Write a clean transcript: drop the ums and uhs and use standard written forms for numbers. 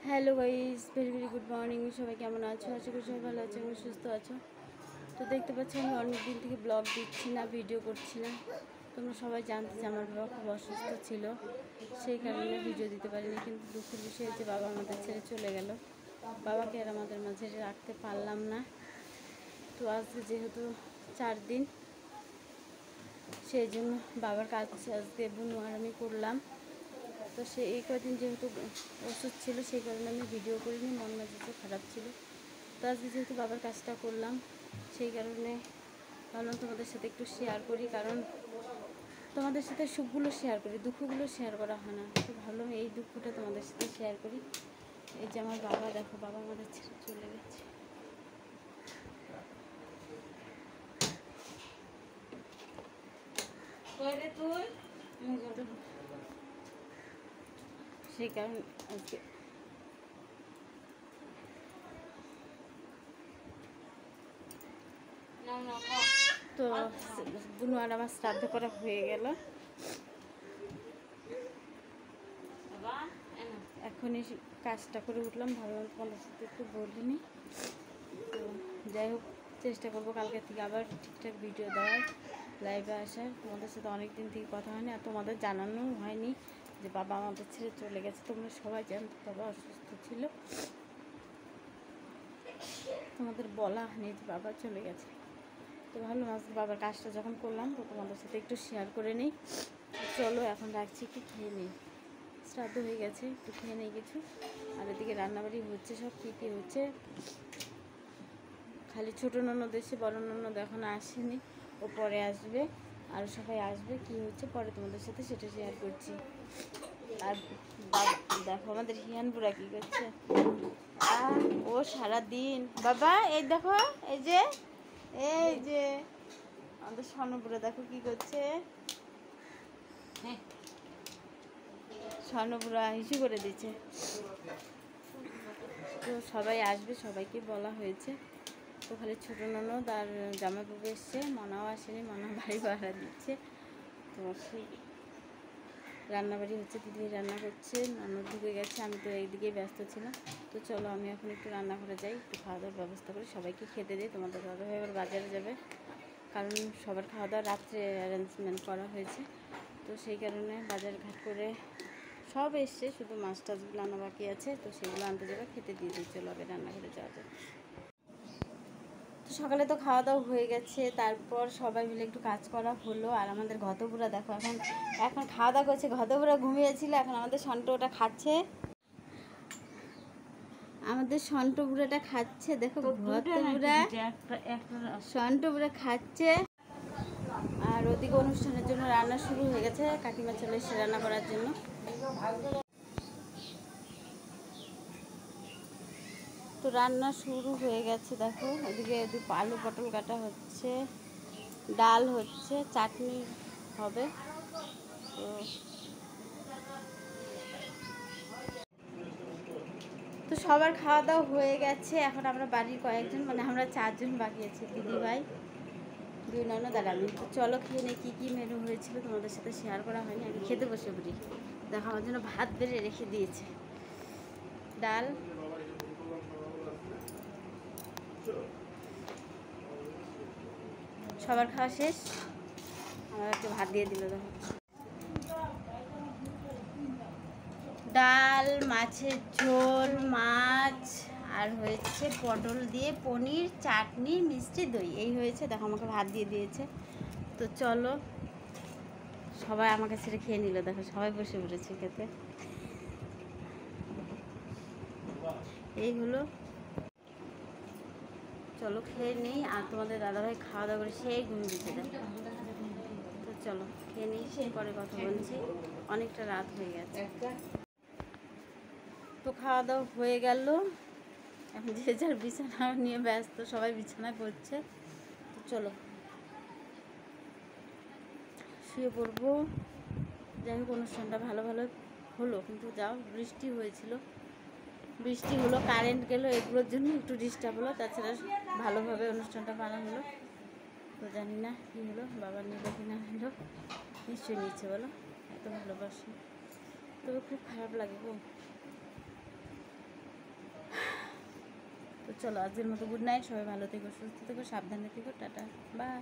Hello guys, very very good morning. সবাই কেমন আছো? আশা করি সবাই ভালো আছো এবং সুস্থ আছো। তো দেখতে পাচ্ছি আমি অনেক দিন থেকে ব্লগ দিচ্ছি না, ভিডিও করছি না। তোমরা সবাই জানতে যে আমার বাবা খুব অসুস্থ ছিল, সেই কারণে ভিডিও দিতে পারিনি। কিন্তু দুঃখের বিষয় হচ্ছে বাবা আমাদের ছেড়ে চলে গেল। বাবাকে আর আমাদের মাঝে রাখতে পারলাম না। তো আজকে যেহেতু 4 দিন, সেই জন্য বাবার কাজ আজকে বুনু আর আমি করলাম। তো সে এই কদিন যেহেতু ওষুধ ছিল, সেই কারণে আমি ভিডিও করিনি, মন মেজাজও খারাপ ছিল। তো আজকে যেহেতু বাবার কাজটা করলাম, সেই কারণে ভাবলাম তোমাদের সাথে একটু শেয়ার করি। কারণ তোমাদের সাথে সুখগুলো শেয়ার করি, দুঃখগুলো শেয়ার করা হয় না। তো ভাবলাম এই দুঃখটা তোমাদের সাথে শেয়ার করি। এই যে আমার বাবা, দেখো বাবা আমাদের ছেড়ে চলে গেছে। সেই কারণে আজকে তো বুনু আর আমার শ্রাদ্ধ করা হয়ে গেল। এখনই কাজটা করে উঠলাম, ভাবলাম তোমাদের সাথে একটু বলিনি। তো যাই হোক, চেষ্টা করবো কালকে থেকে আবার ঠিকঠাক ভিডিও দেওয়ার, লাইভে আসার। তোমাদের সাথে অনেক দিন থেকে কথা হয়নি, আর তোমাদের জানানোও হয়নি যে বাবা আমাদের ছেড়ে চলে গেছে। তোমরা সবাই জানতো বাবা অসুস্থ ছিল, তোমাদের বলা হয়নি যে বাবা চলে গেছে। তো ভাবলাম আজকে বাবার কাজটা যখন করলাম, তো তোমাদের সাথে একটু শেয়ার করে নিই। চলো এখন রাখছি, একটু খেয়ে নিই। শ্রাদ্ধ হয়ে গেছে, একটু খেয়ে নেই কিছু। আর এদিকে রান্নাবাড়ি হচ্ছে, সব কী কী হচ্ছে। খালি ছোটো ননদ এসে, বড় ননদ এখনও আসেনি, ও পরে আসবে। আর সবাই আসবে, কি হচ্ছে পরে তোমাদের সাথে সেটা শেয়ার করছি। আর দেখো আমাদের হিয়ান বুড়া কী করছে। ও সারাদিন বাবা, এই দেখো, এই যে আমাদের স্বর্ণপুরা দেখো কি করছে। স্বর্ণপুরা হিসু করে দিচ্ছে। তো সবাই আসবে, সবাইকে বলা হয়েছে। তো খালি ছোটো ননদ আর জামাইবাবু এসছে, মনাও আসেনি, মনা বাড়ি ভাড়া দিচ্ছে। তো সেই রান্নাবাড়ি হচ্ছে, দিদি রান্না করছে, ননদ ঢুকে গেছে, আমি তো এইদিকেই ব্যস্ত ছিলাম। তো চলো আমি এখন একটু রান্নাঘরে যাই, একটু খাওয়া দাওয়ার ব্যবস্থা করি, সবাইকে খেতে দিই। তোমাদের দাদাভাই এবার বাজারে যাবে, কারণ সবার খাওয়া দাওয়া রাত্রে অ্যারেঞ্জমেন্ট করা হয়েছে। তো সেই কারণে বাজার ঘাট করে সব এসছে, শুধু মাছ টাছগুলো আনা বাকি আছে। তো সেগুলো আনতে যাবে, খেতে দিয়ে দিই। চলো আগে রান্নাঘরে যাওয়া যায়। তো সকালে তো খাওয়া দাওয়া হয়ে গেছে, তারপর সবাই মিলে একটু কাজ করা হলো। আর আমাদের ঘতবুড়া দেখো এখন খাওয়া দাওয়া করছে। ঘতবুড়া ঘুমিয়েছিল, এখন আমাদের সন্ট ওটা খাচ্ছে। আমাদের সন্ট বুড়াটা খাচ্ছে, দেখো ঘতবুড়া সন্ট বুড়া খাচ্ছে। আর ওদিকে অনুষ্ঠানের জন্য রান্না শুরু হয়ে গেছে, কাকিমা চলে এসে রান্না করার জন্য। তো রান্না শুরু হয়ে গেছে, দেখো ওদিকে আলু পটল কাটা হচ্ছে, ডাল হচ্ছে, চাটনি হবে। তো সবার খাওয়া দাওয়া হয়ে গেছে। এখন আমরা বাড়ির কয়েকজন, মানে আমরা 4 জন বাকি আছি, দিদিভাই, 2 ননদ আর আমি। তো চলো খেয়ে নিই। কী কী মেনু হয়েছিল তোমাদের সাথে শেয়ার করা হয়নি, আমি খেতে বসে পড়ি। দেখো আমার জন্য ভাত বেড়ে রেখে দিয়েছে, ডাল, সবার খাওয়া শেষ, আমার একটু ভাত দিয়ে দিল। দেখো ডাল, মাছের ঝোল, মাছ, আর হয়েছে পটল দিয়ে পনির, চাটনি, মিষ্টি, দই, এই হয়েছে। দেখো আমাকে ভাত দিয়ে দিয়েছে। তো চলো, সবাই আমাকে ছেড়ে খেয়ে নিল। দেখো সবাই বসে পড়েছে খেতে। এই হলো, চলো খেয়ে নিই। আর তোমাদের দাদাভাই খাওয়া দাওয়া করে সেই ঘুমিয়ে দিতে দেখো। তো চলো খেয়ে নিই, পরে কথা বলছি, অনেকটা রাত হয়ে গেছে। তো খাওয়া দাওয়া হয়ে গেল, এখন যে যার বিছানা নিয়ে ব্যস্ত, সবাই বিছানা করছে। তো চলো শুয়ে পড়বো। যাই হোক, অনুষ্ঠানটা ভালো ভালো হলো, কিন্তু যাও বৃষ্টি হয়েছিল, বৃষ্টি হলো, কারেন্ট গেল, এগুলোর জন্য একটু ডিস্টার্ব হলো। তাছাড়া ভালোভাবে অনুষ্ঠানটা বানানো হলো। তো জানি না কী হলো, বাবা নিল কি না নিল, নিশ্চয়ই নিচ্ছে, বলো, এত ভালোবাসি। তবে খুব খারাপ লাগে গো। চলো আজকের মতো গুড নাইট, সবাই ভালো থেকো, সুস্থ থেকো, সাবধানে থেকো, টাটা, বাই।